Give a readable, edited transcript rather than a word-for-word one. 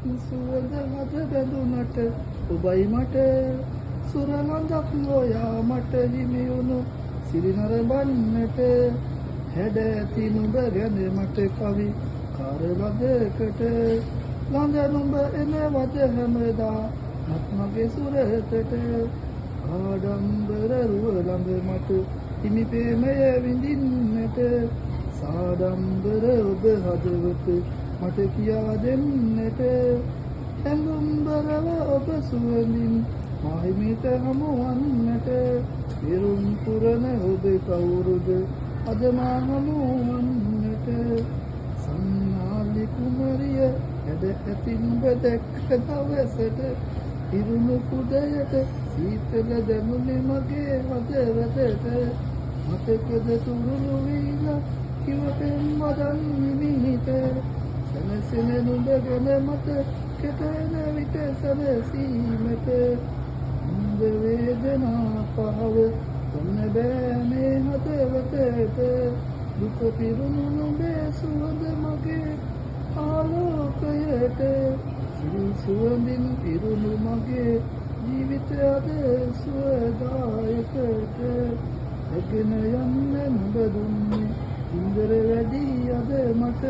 සුවඳ මත බැඳුනට ඔබයි මට සුරලඳක් නොයා මට හිමි වුණු සිරිනරඹන්නට හැඩ ඇති නුඹ ගැන මට කවි කාරවදකට ළඟ නුඹ එනවද හැමදා මත්මගේ සුරතට ආඩම්බර රුව ළඟ මට හිමි ප්‍රේමය විඳින්නට සාඩම්බර ඔබ හදවත මට කියා දෙන්නට ඇඟුම්බරව ඔබ සුවඳින් මාහිමිත හමුවන්නට පිරුම් පුරන ඔබ කවුරුද අද මා හමුවන්නට සන්නාලි කුමරිය ඇද ඇති නුඹ දැක්ක දවසට ඉරුණු කුඩයට සීතල දැමුනේ මගේ හදවතට මතකද තුරුළු වීලා කිව පෙම් වදන් නිමිහිට සැනසෙන නුඹ ගැන මත කෙටෙන විට සැනසීමට නුඹ වේදනා පහව ඔන්න බෑ මේ හදවතට දුක පිරුණු නුඹේ සුවඳ මගේ ආලෝකයට සිල් සුවඳින් පිරුණු මගේ ජීවිතය අද සුවදායකට ඇගෙන යන්න නුඹ දුන්නේ ඉන්දර වැඩි අද මට